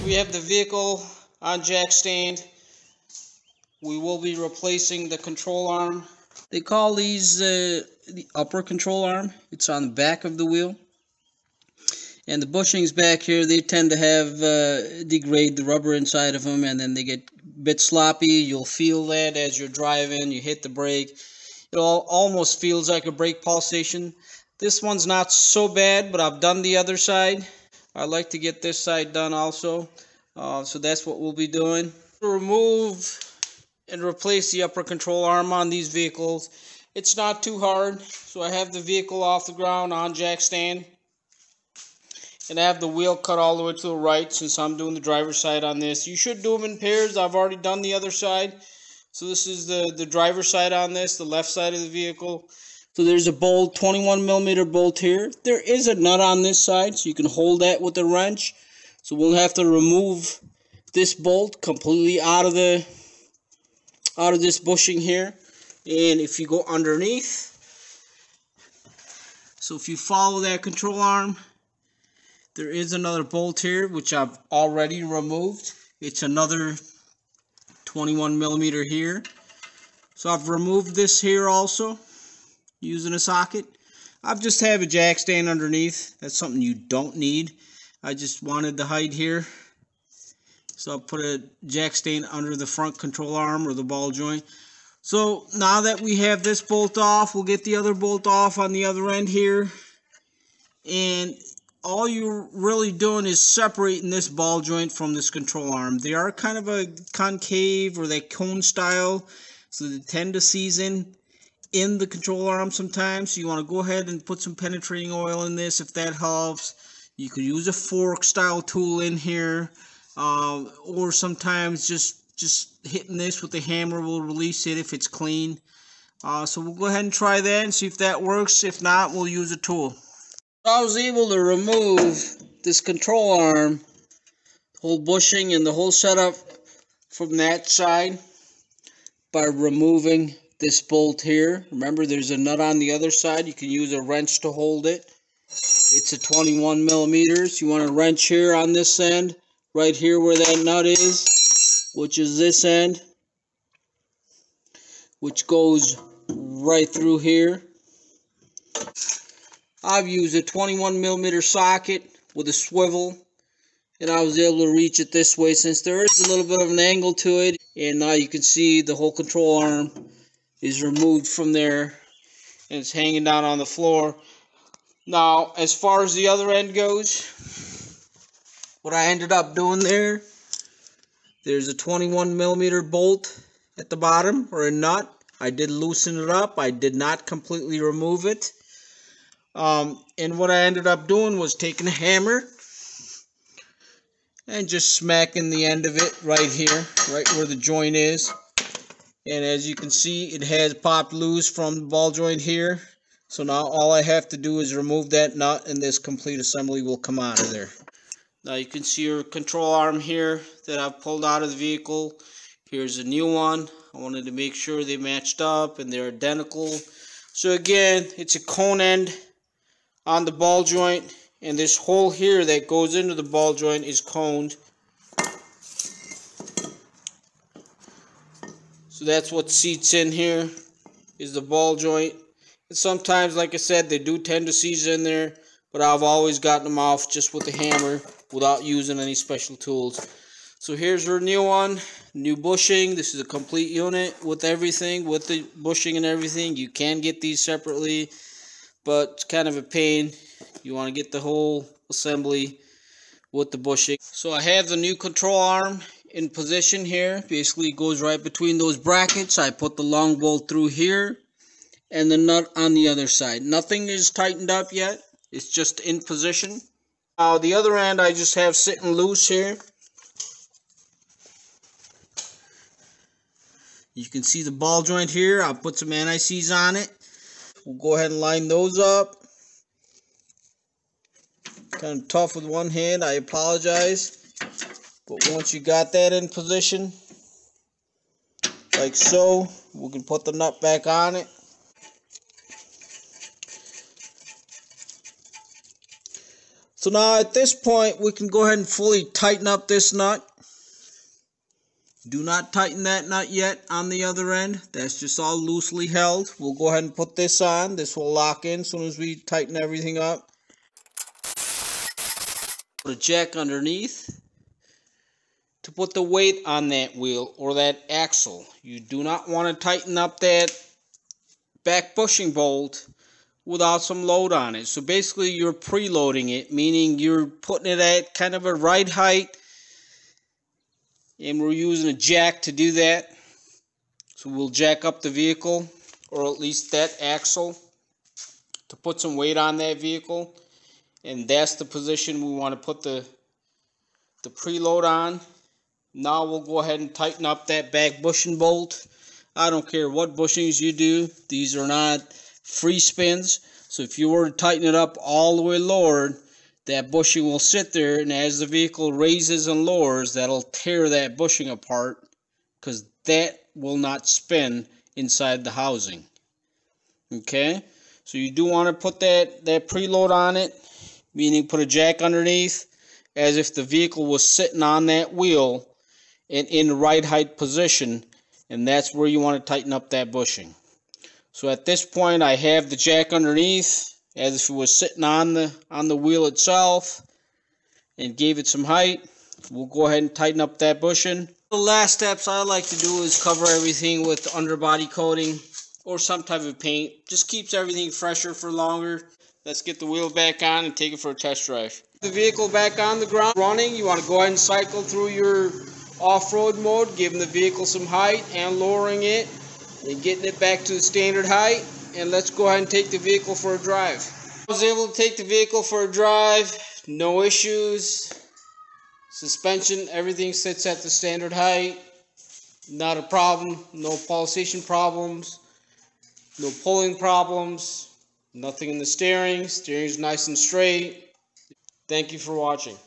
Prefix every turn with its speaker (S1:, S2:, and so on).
S1: we have the vehicle on jack stand. We will be replacing the control arm. They call these the upper control arm. It's on the back of the wheel. And the bushings back here, they tend to have degrade the rubber inside of them, and then they get a bit sloppy. You'll feel that as you're driving, you hit the brake. It almost feels like a brake pulsation. This one's not so bad, but I've done the other side. I like to get this side done also. So that's what we'll be doing. Remove and replace the upper control arm on these vehicles. It's not too hard. So I have the vehicle off the ground on jack stand. And I have the wheel cut all the way to the right since I'm doing the driver's side on this. You should do them in pairs. I've already done the other side. So this is the driver's side on this, the left side of the vehicle. So there's a bolt, 21mm bolt here. There is a nut on this side, so you can hold that with a wrench. So we'll have to remove this bolt completely out of this bushing here. And if you go underneath, so if you follow that control arm, there is another bolt here, which I've already removed. It's another 21mm here. So I've removed this here also, using a socket. I've just have a jack stand underneath. That's something you don't need. I just wanted to hide here. So I'll put a jack stand under the front control arm or the ball joint. So now that we have this bolt off, we'll get the other bolt off on the other end here. And all you're really doing is separating this ball joint from this control arm. They are kind of a concave or that cone style, so they tend to season in the control arm sometimes. So you want to go ahead and put some penetrating oil in this if that helps. You could use a fork style tool in here, or sometimes just hitting this with the hammer will release it if it's clean. So we'll go ahead and try that and see if that works. If not, we'll use a tool. I was able to remove this control arm, the whole bushing and the whole setup from that side by removing this bolt here. Remember, there's a nut on the other side. You can use a wrench to hold it. It's a 21mm. You want a wrench here on this end, right here where that nut is, which is this end, which goes right through here. I've used a 21mm socket with a swivel, and I was able to reach it this way since there is a little bit of an angle to it. And now you can see the whole control arm is removed from there, and it's hanging down on the floor. Now, as far as the other end goes, what I ended up doing there's a 21mm bolt at the bottom, or a nut. I did loosen it up. I did not completely remove it. And what I ended up doing was taking a hammer and just smacking the end of it right here, right where the joint is. And as you can see, it has popped loose from the ball joint here. So now all I have to do is remove that nut, and this complete assembly will come out of there. Now you can see your control arm here that I've pulled out of the vehicle. Here's a new one. I wanted to make sure they matched up and they're identical. So again, it's a cone end on the ball joint, and this hole here that goes into the ball joint is coned. So that's what seats in here, is the ball joint. And sometimes, like I said, they do tend to seize in there, but I've always gotten them off just with a hammer without using any special tools. So here's our new one, new bushing. This is a complete unit with everything, with the bushing and everything. You can get these separately, but it's kind of a pain. You want to get the whole assembly with the bushing. So I have the new control arm in position here. Basically, it goes right between those brackets. I put the long bolt through here and the nut on the other side. Nothing is tightened up yet. It's just in position. Now the other end I just have sitting loose here. You can see the ball joint here. I'll put some anti-seize on it. We'll go ahead and line those up. Kind of tough with one hand, I apologize. But once you got that in position, like so, we can put the nut back on it. So now at this point, we can go ahead and fully tighten up this nut. Do not tighten that nut yet on the other end. That's just all loosely held. We'll go ahead and put this on. This will lock in as soon as we tighten everything up. Put a jack underneath to put the weight on that wheel or that axle. You do not want to tighten up that back bushing bolt without some load on it. So basically you're preloading it, meaning you're putting it at kind of a right height, and we're using a jack to do that. So we'll jack up the vehicle, or at least that axle, to put some weight on that vehicle, and that's the position we want to put the preload on. Now we'll go ahead and tighten up that back bushing bolt. I don't care what bushings you do, these are not free spins, so if you were to tighten it up all the way lowered, that bushing will sit there, and as the vehicle raises and lowers, that'll tear that bushing apart, because that will not spin inside the housing. Okay, so you do want to put that preload on it, meaning put a jack underneath as if the vehicle was sitting on that wheel and in the right height position, and that's where you want to tighten up that bushing. So at this point I have the jack underneath as if it was sitting on the wheel itself and gave it some height. We'll go ahead and tighten up that bushing. The last steps I like to do is cover everything with underbody coating or some type of paint. Just keeps everything fresher for longer. Let's get the wheel back on and take it for a test drive. The vehicle back on the ground running, you want to go ahead and cycle through your off-road mode, giving the vehicle some height and lowering it and getting it back to the standard height. And let's go ahead and take the vehicle for a drive. I was able to take the vehicle for a drive, no issues. Suspension, everything sits at the standard height, not a problem. No pulsation problems, no pulling problems, nothing in the steering. Steering's nice and straight. Thank you for watching.